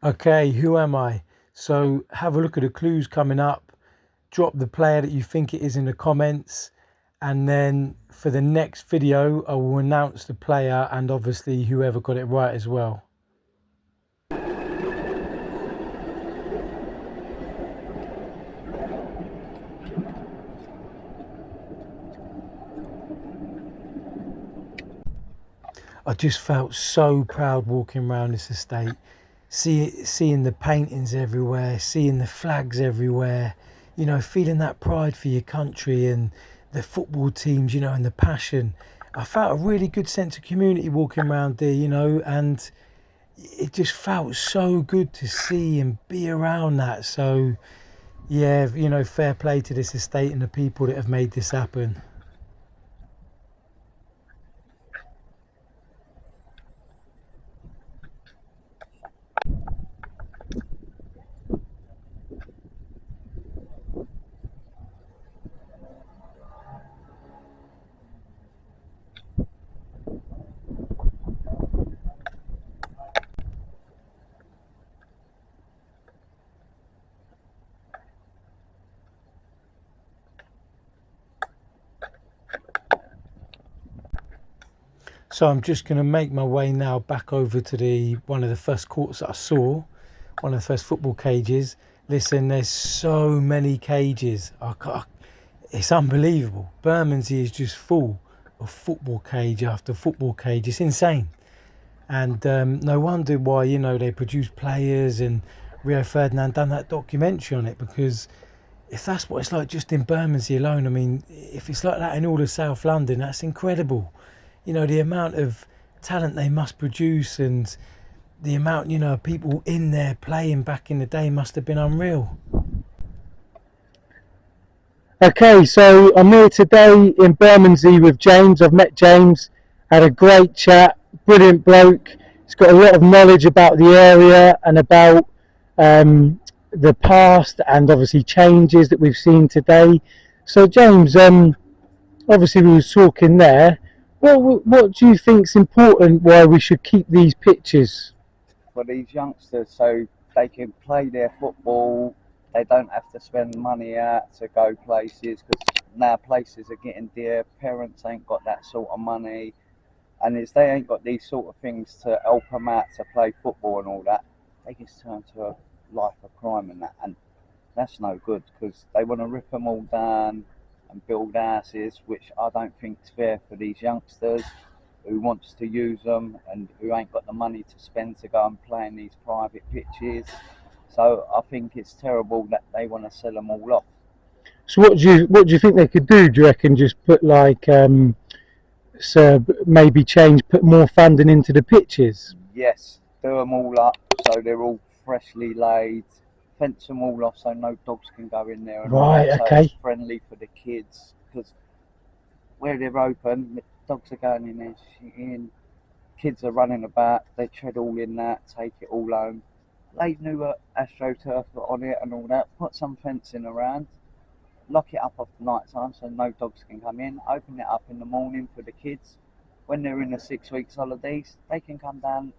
Okay, who am I? So have a look at the clues coming up. Drop the player that you think it is in the comments. And then for the next video, I will announce the player and obviously whoever got it right as well. I just felt so proud walking around this estate, seeing the paintings everywhere, seeing the flags everywhere, you know, feeling that pride for your country and the football teams, you know, and the passion. I felt a really good sense of community walking around there, you know, and it just felt so good to see and be around that. So, yeah, you know, fair play to this estate and the people that have made this happen. So I'm just going to make my way now back over to the one of the first courts that I saw, one of the first football cages. Listen, there's so many cages. It's unbelievable. Bermondsey is just full of football cage after football cage. It's insane. And no wonder why, you know, they produce players, and Rio Ferdinand done that documentary on it, because if that's what it's like just in Bermondsey alone, I mean, if it's like that in all of South London, that's incredible. You know, the amount of talent they must produce and the amount, you know, people in there playing back in the day must have been unreal. Okay, so I'm here today in Bermondsey with James. I've met James, had a great chat, brilliant bloke. He's got a lot of knowledge about the area and about the past and obviously changes that we've seen today. So James, obviously we were talking there. What do you think's important why we should keep these pitches? For these youngsters, so they can play their football. They don't have to spend money out to go places, because now places are getting dear. Parents ain't got that sort of money, and if they ain't got these sort of things to help them out to play football and all that, they just turn to a life of crime and that, and that's no good, because they want to rip them all down and build houses, which I don't think is fair for these youngsters who wants to use them and who ain't got the money to spend to go and play in these private pitches. So I think it's terrible that they want to sell them all off. So what do you think they could do? Do you reckon just put like so maybe put more funding into the pitches? Yes, do them all up so they're all freshly laid. Fence them all off so no dogs can go in there. And right, all that, okay. So it's friendly for the kids, because where they're open, the dogs are going in there shitting. Kids are running about, they tread all in that, take it all home. Lay new AstroTurf on it and all that, put some fencing around, lock it up after night time so no dogs can come in, open it up in the morning for the kids. When they're in the 6 weeks holidays, they can come down,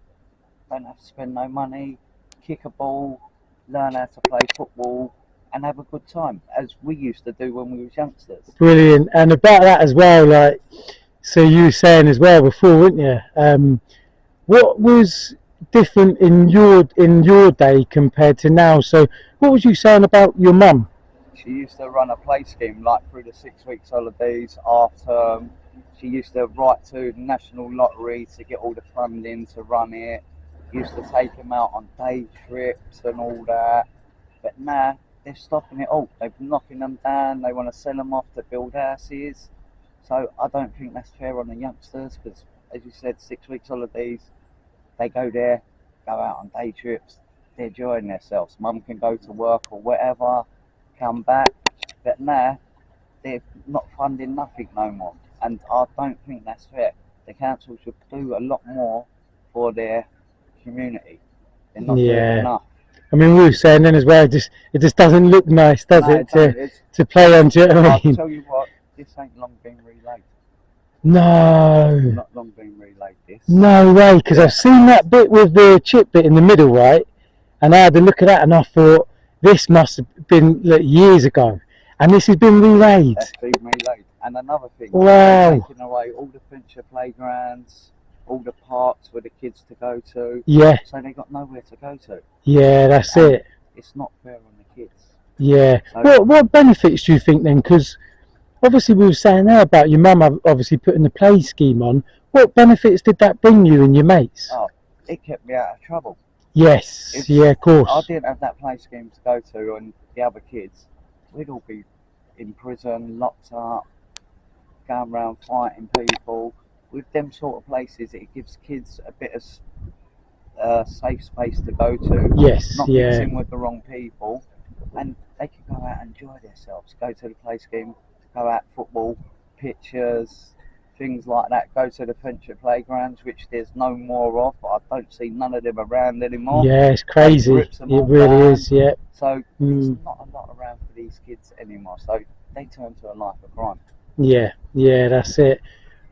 don't have to spend no money, kick a ball, learn how to play football and have a good time, as we used to do when we were youngsters. Brilliant. And about that as well, like, so you were saying as well before, weren't you? What was different in your day compared to now? So what was you saying about your mum? She used to run a play scheme like through the 6 weeks holidays, half term. She used to write to the National Lottery to get all the funding to run it. Used to take them out on day trips and all that. But now they're stopping it all. They're knocking them down. They want to sell them off to build houses. So I don't think that's fair on the youngsters, because as you said, 6 weeks holidays, they go there, go out on day trips, they're enjoying themselves. Mum can go to work or whatever, come back, but now they're not funding nothing no more, and I don't think that's fair. The council should do a lot more for their community. They're not doing enough. I mean, we were saying then as well, it just doesn't look nice, does it, to play on, do you know what I mean? I'll tell you what, this ain't long been relayed. No. Not long been relayed, this. No way, because I've seen that bit with the chip bit in the middle, right? And I had a look at that and I thought, this must have been years ago. And this has been relayed. That's been relayed. And another thing, Wow. they're taking away all the venture playgrounds, all the parks for the kids to go to. Yeah, So they got nowhere to go to. yeah, that's And it. it's not fair on the kids. Yeah. So, What benefits do you think then? Because obviously we were saying there about your mum obviously putting the play scheme on. What benefits did that bring you and your mates? oh, it kept me out of trouble. Yes, yeah, of I course. didn't have that play scheme to go to, and the other kids, we'd all be in prison, locked up, going around fighting people. With them sort of places, it gives kids a bit of safe space to go to, Yes, not yeah, mixing with the wrong people, and they can go out and enjoy themselves. Go to the play scheme, go out football, pictures, things like that. Go to the venture playgrounds, which there's no more of. I don't see none of them around anymore. yeah, it's crazy. rips them It all really down. is, yeah. So there's Mm. not a lot around for these kids anymore. So they turn to a life of crime. Yeah, yeah, that's it.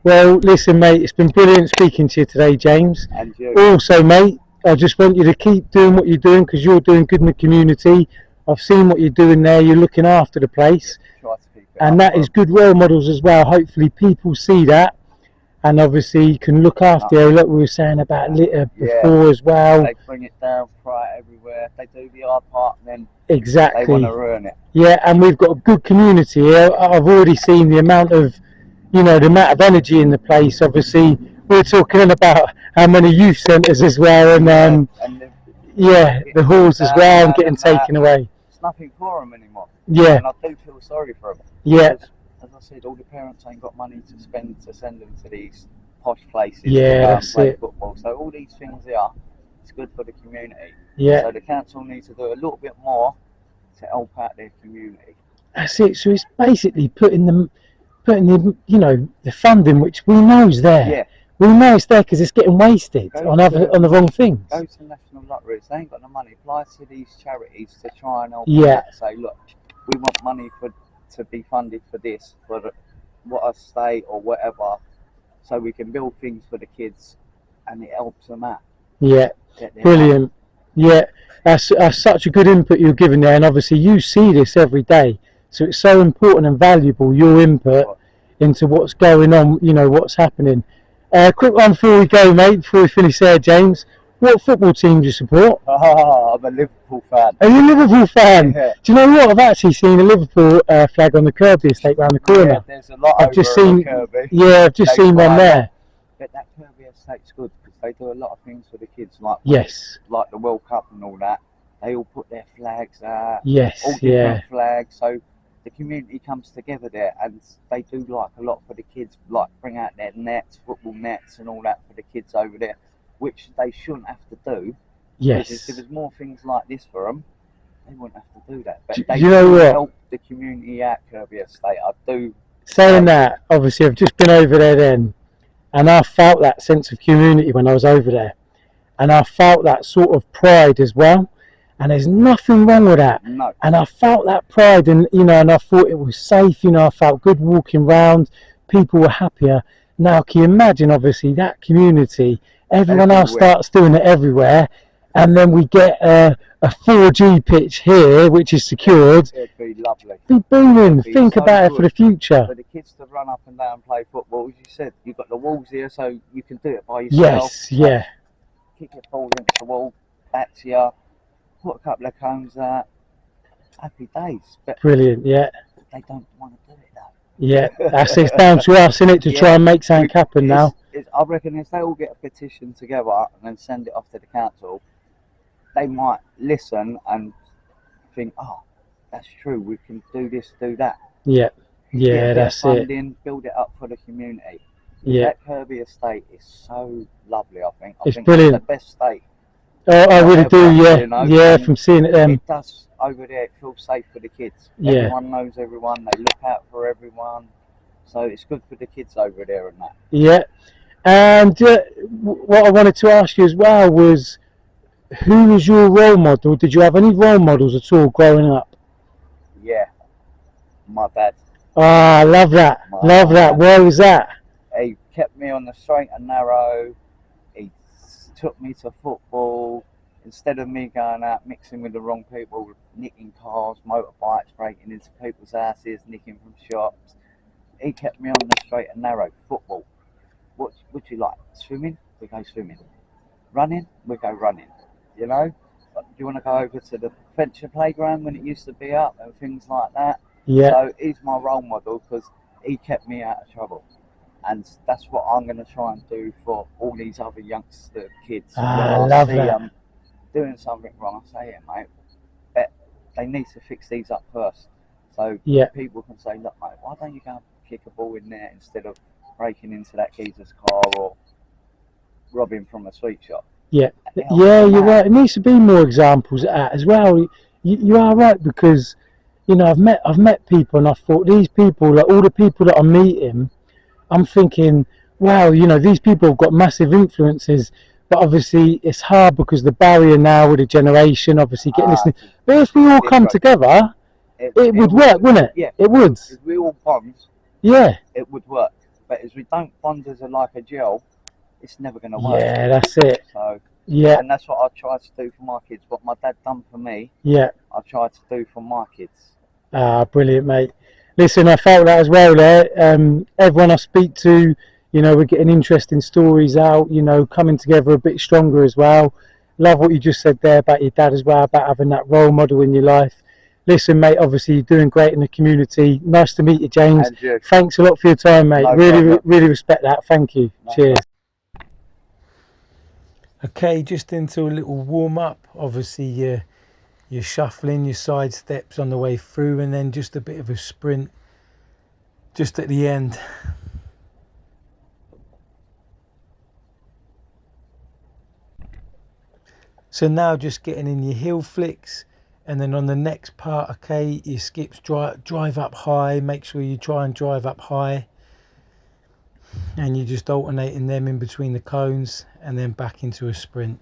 Well, listen, mate, it's been brilliant speaking to you today, James. And you, Also, mate, I just want you to keep doing what you're doing because you're doing good in the community. I've seen what you're doing there. You're looking after the place. try to keep it And up that for is 'em. good role models as well. Hopefully people see that and obviously can look after you. Like we were saying about litter before as well. They bring it down, fry it everywhere. They do the hard part, and then they Exactly. want to ruin it. Yeah, and we've got a good community here. I've already seen the amount of, the amount of energy in the place. Obviously, we're talking about how many youth centres as well, and And the halls as well, and getting taken away. It's nothing for them anymore. Yeah, And I do feel sorry for them. yeah, Because, as I said, all the parents ain't got money to spend to send them to these posh places Yeah, to go and that's play it. football. So all these things here, it's good for the community. yeah. So the council needs to do a little bit more to help out their community. That's it. So it's basically putting the the funding, which we know is there. Yeah, We know it's there because it's getting wasted Go on to- on the wrong things. go to national lotteries. They ain't got the money. Apply to these charities to try and help Yeah. out. Say, look, we want money to be funded for this, for what a state or whatever, so we can build things for the kids, and it helps them out. Yeah, Get their brilliant. Yeah, that's such a good input you're giving there, and obviously you see this every day, so it's so important and valuable your input Right. into what's going on. What's happening. Quick one before we go, mate. Before we finish there, James. What football team do you support? Oh, I'm a Liverpool fan. Are you a Liverpool fan? Yeah. Do you know what? I've actually seen a Liverpool flag on the Kirby estate round the corner. Yeah, there's a lot I've over just at seen- Kirby. Yeah, I've just They seen one fly there. But that Kirby estate's good because they do a lot of things for the kids, like Yes, like the World Cup and all that. They all put their flags out, all yes, different yeah, flags. So the community comes together there, and they do like a lot for the kids, like bring out their nets, football nets, and all that for the kids over there, which they shouldn't have to do. Because if there yes. was more things like this for them, they wouldn't have to do that. But Do they you know do what? help the community out, Kirby Estate. I do. Saying that, obviously, I've just been over there then, and I felt that sense of community when I was over there, and I felt that sort of pride as well. And there's nothing wrong with that. No. And I felt that pride, and and I thought it was safe. I felt good walking round. People were happier. Now, can you imagine? Obviously, that community, everyone else Everywhere. starts doing it everywhere, and then we get a 4G pitch here, which is secured. It'd be lovely. Be booming. It'd be Think so about it for good. the future. For the kids to run up and down and play football, as you said, you've got the walls here, so you can do it by yourself. Yes, yeah, Kick your ball into the wall, back to you, put a couple of cones out. Happy days. But brilliant. Yeah, they don't want to do it though. yeah. That's it's down to us, isn't it, to try Yeah. and make something happen now. I reckon if they all get a petition together and then send it off to the council, they might listen and think, oh, that's true, we can do this, do that. Yeah, Get yeah. a bit of That's it. funding, build it up for the community. Yeah. That Kirby estate is so lovely, I think. I It's think brilliant. It's the best estate. Oh, I really do. Yeah, You know, yeah. and From seeing it, It does over there, it feels safe for the kids. Yeah. Everyone knows everyone, they look out for everyone. So it's good for the kids over there and that. yeah. And what I wanted to ask you as well was, who was your role model? Did you have any role models at all growing up? Yeah, my dad. Ah, I love that. Wow. Love that. Where was that? He kept me on the straight and narrow. He took me to football. In instead of me going out mixing with the wrong people, nicking cars, motorbikes, breaking into people's houses, nicking from shops, he kept me on the straight and narrow. Football. What would you like? Swimming? We go swimming. Running? We go running. You know? Do you want to go over to the adventure playground when it used to be up and things like that? Yeah. So he's my role model because he kept me out of trouble. And that's what I'm going to try and do for all these other youngster kids. I When love see that. them doing something wrong, I say, yeah, mate, but they need to fix these up first. So Yeah. people can say, look, mate, why don't you go and kick a ball in there instead of breaking into that geezer's car or robbing from a sweet shop? Yeah, Help yeah, them you're out. right. It needs to be more examples of that as well. You are right, because you know I've met people and I thought these people, like all the people that I'm meeting, I'm thinking, wow, you know, these people have got massive influences, but obviously it's hard because the barrier now with the generation, obviously getting listening. But if we all come together, it would work, wouldn't it? Yeah, It would. If we all bond, Yeah. it would work. But if we don't bond as like a gel, it's never going to work. Yeah, that's it. So, yeah, and that's what I try to do for my kids. What my dad done for me, yeah. I try to do for my kids. Ah, brilliant, mate. Listen, I felt that as well there. Everyone I speak to, you know, we're getting interesting stories out, you know, coming together a bit stronger as well. Love what you just said there about your dad as well, about having that role model in your life. Listen, mate, obviously you're doing great in the community. Nice to meet you, James. And you. Thanks a lot for your time, mate. No really, problem. really respect that. Thank you. No Cheers. Okay, just into a little warm up. Obviously, you're shuffling your side steps on the way through, and then just a bit of a sprint just at the end. So now just getting in your heel flicks, and then on the next part, okay, your skips drive up high. Make sure you try and drive up high, and you're just alternating them in between the cones and then back into a sprint.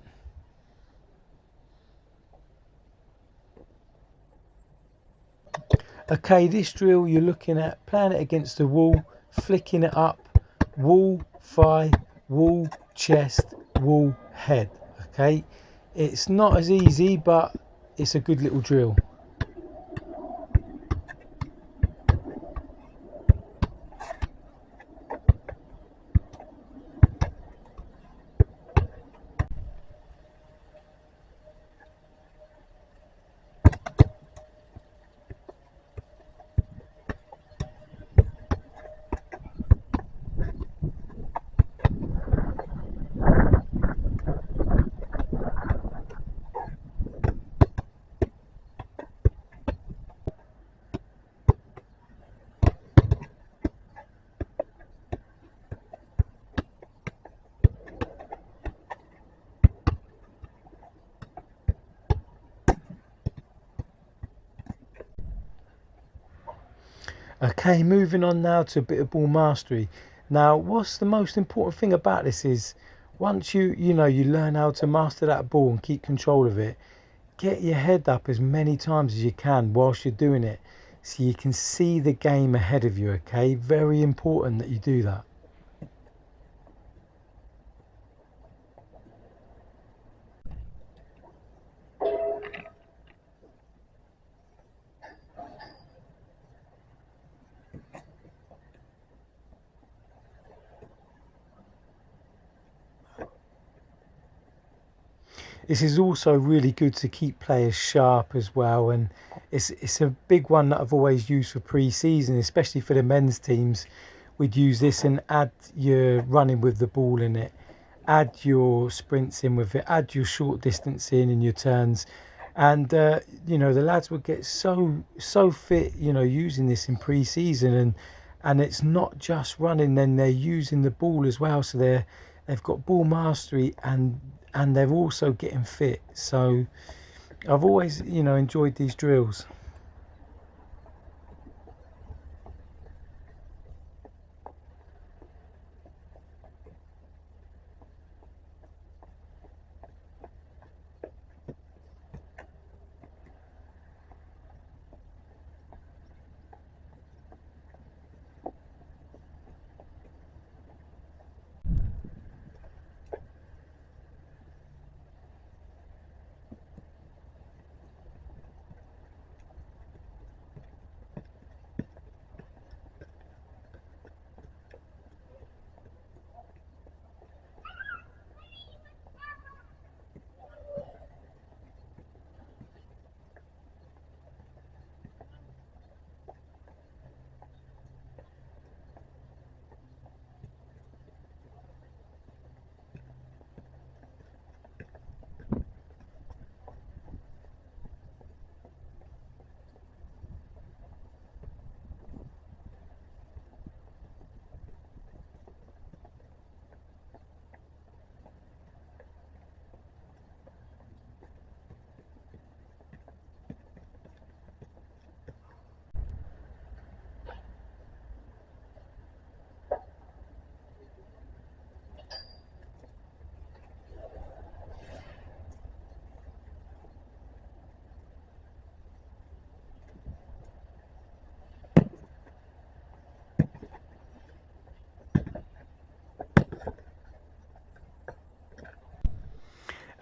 Okay, this drill you're looking at playing it against the wall, flicking it up, wall, thigh, wall, chest, wall, head. Okay, it's not as easy, but it's a good little drill. Okay, moving on now to a bit of ball mastery. Now, what's the most important thing about this is once you learn how to master that ball and keep control of it, get your head up as many times as you can whilst you're doing it, so you can see the game ahead of you. Okay, very important that you do that. This is also really good to keep players sharp as well, and it's a big one that I've always used for pre-season, especially for the men's teams. We'd use this and add your running with the ball in it, add your sprints in with it, add your short distance in and your turns, and the lads would get so fit, using this in pre-season, and it's not just running. Then they're using the ball as well, so they've got ball mastery and they're also getting fit. So I've always enjoyed these drills.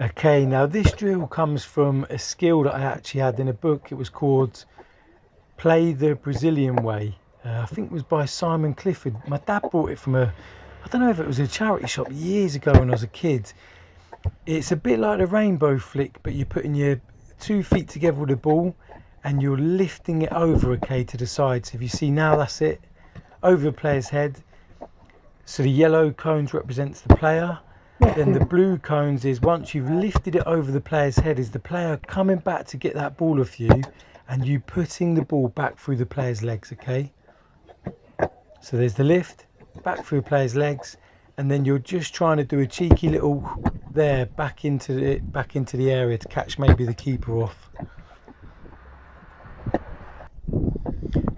Okay, now this drill comes from a skill that I actually had in a book. It was called Play the Brazilian Way. I think it was by Simon Clifford. My dad bought it from I don't know if it was a charity shop years ago when I was a kid. It's a bit like the rainbow flick, but you're putting your 2 feet together with a ball and you're lifting it over, okay, to the side. So if you see now, that's it, over the player's head. So the yellow cones represents the player. Then the blue cones is once you've lifted it over the player's head, is the player coming back to get that ball off you and you putting the ball back through the player's legs, okay? So there's the lift, back through the player's legs, and then you're just trying to do a cheeky little there back into the area to catch maybe the keeper off.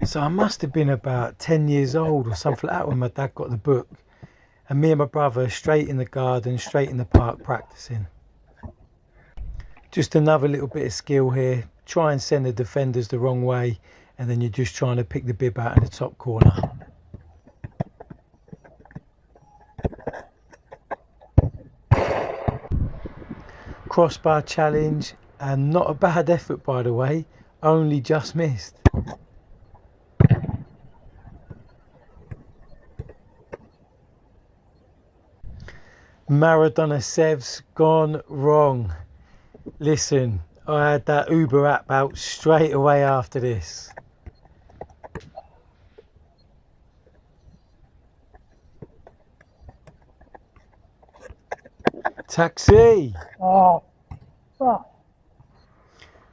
So I must have been about 10 years old or something like that when my dad got the book. And me and my brother straight in the garden, straight in the park practicing. Just another little bit of skill here. Try and send the defenders the wrong way, and then you're just trying to pick the bib out in the top corner. Crossbar challenge, and not a bad effort by the way, only just missed. Maradona Sev's gone wrong. Listen, I had that Uber app out straight away after this. Taxi! Oh, fuck.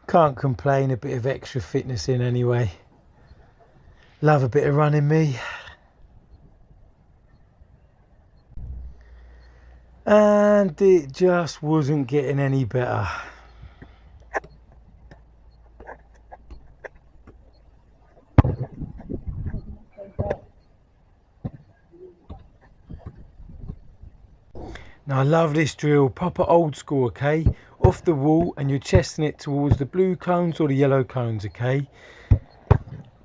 Can't complain, a bit of extra fitness in anyway. Love a bit of running, me. And it just wasn't getting any better. Now I love this drill, proper old school, okay? Off the wall and you're chesting it towards the blue cones or the yellow cones, okay?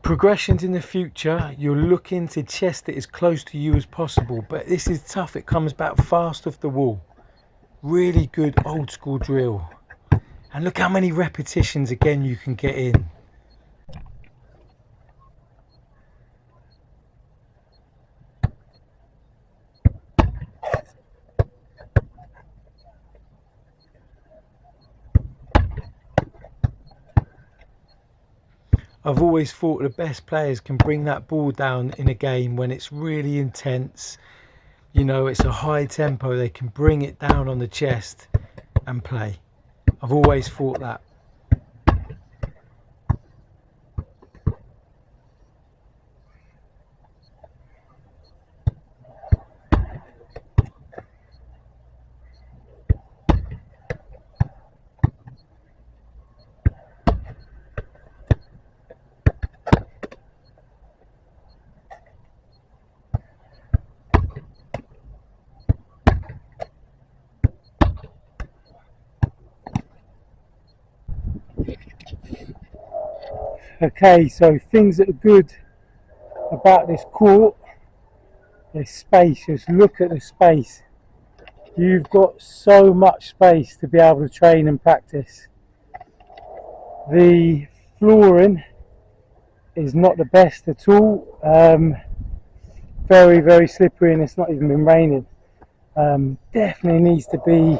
Progressions in the future, you're looking to chest it as close to you as possible, but this is tough, it comes back fast off the wall. Really good old school drill. And look how many repetitions again you can get in. I've always thought the best players can bring that ball down in a game when it's really intense. You know, it's a high tempo, they can bring it down on the chest and play. I've always thought that. Okay, so things that are good about this court, there's space. Just look at the space. You've got so much space to be able to train and practice. The flooring is not the best at all. Very, very slippery, and it's not even been raining. Definitely needs to be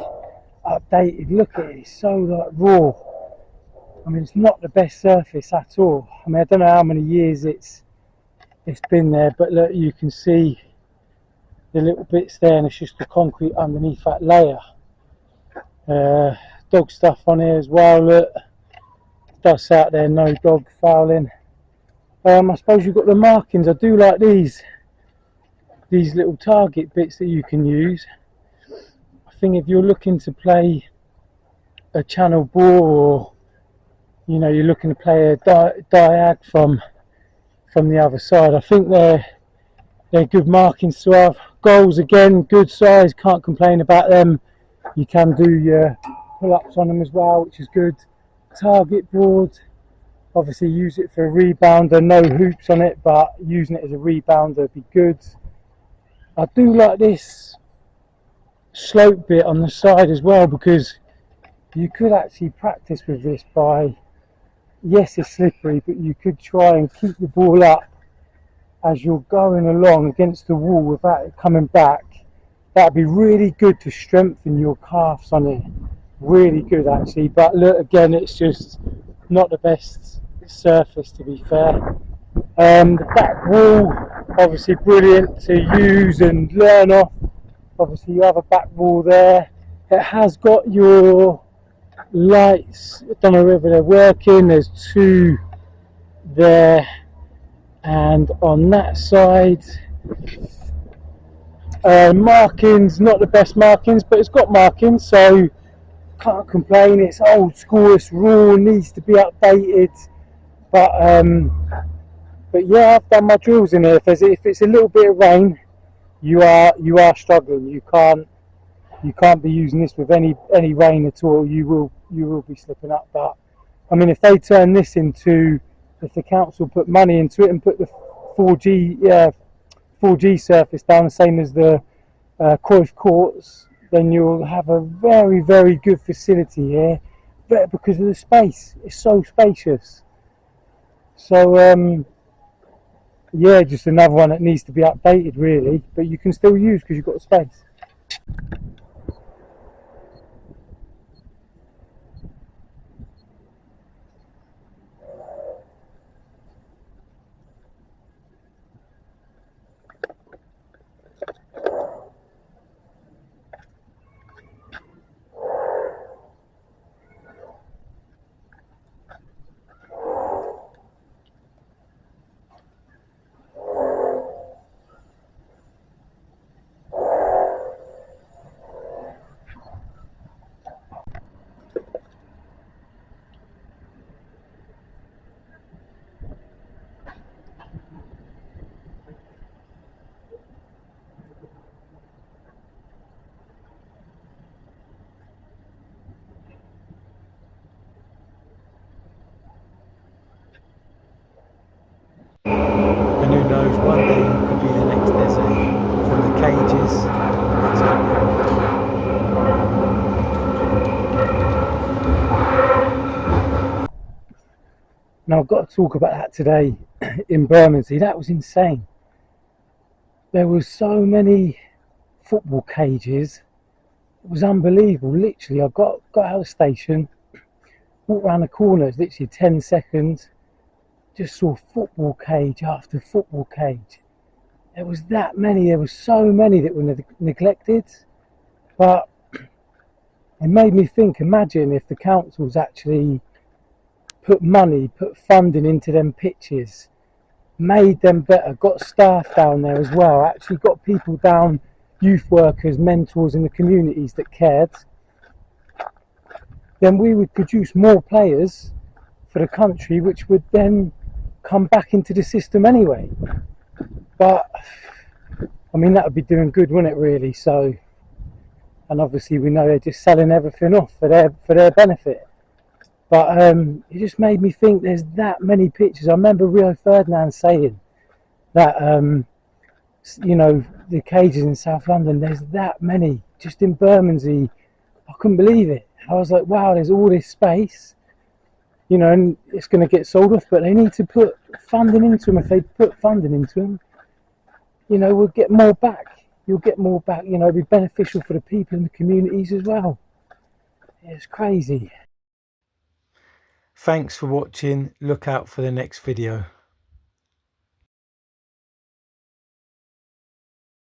updated. Look at it, it's so like raw. I mean, it's not the best surface at all. I mean, I don't know how many years it's been there, but look, you can see the little bits there, and it's just the concrete underneath that layer. Dog stuff on here as well. Look, dust out there, no dog fouling. I suppose you've got the markings. I do like these little target bits that you can use. I think if you're looking to play a channel ball, or you know, you're looking to play a diag from the other side, I think they're good markings to have. Goals again, good size, can't complain about them. You can do your pull-ups on them as well, which is good. Target board, obviously use it for a rebounder, no hoops on it, but using it as a rebounder would be good. I do like this slope bit on the side as well, because You could actually practice with this by, yes, it's slippery, but you could try and keep the ball up as you're going along against the wall without it coming back. That'd be really good to strengthen your calves on it. Really good actually, but look, again, it's just not the best surface, to be fair. The back wall, obviously brilliant to use and learn off. Obviously you have a back wall there. It has got your lights, I don't know whether they're working, there's two there, and on that side, markings, not the best markings, but it's got markings, so can't complain. It's old school, it's raw, needs to be updated, but yeah, I've done my drills in here. If it's a little bit of rain, you are struggling. You can't be using this with any rain at all. You will be slipping up. But I mean, if they turn this into, if the council put money into it and put the 4G surface down, the same as the Cruyff courts, then you'll have a very, very good facility here, but because of the space, it's so spacious. So yeah, just another one that needs to be updated really, but you can still use because you've got space. And who knows, one day you could be the next Eze. From the cages to the pro. Now I've got to talk about that today in Bermondsey. That was insane. There were so many football cages. It was unbelievable. Literally, I got out of the station, walked around the corner, it's literally 10 seconds, just saw football cage after football cage. There was that many, there were so many that were neglected. But it made me think, imagine if the councils actually put money, put funding into them pitches, made them better, got staff down there as well, actually got people down, youth workers, mentors in the communities that cared, then we would produce more players for the country, which would then come back into the system anyway. But I mean, that would be doing good, wouldn't it, really? So, and obviously we know they're just selling everything off for their benefit. But it just made me think there's that many pictures. I remember Rio Ferdinand saying that, you know, the cages in South London, there's that many. Just in Bermondsey, I couldn't believe it. I was like, wow, there's all this space, you know, and it's going to get sold off, but they need to put funding into them. If they put funding into them, you know, we'll get more back. You'll get more back, you know, it'll be beneficial for the people in the communities as well. It's crazy. Thanks for watching. Look out for the next video.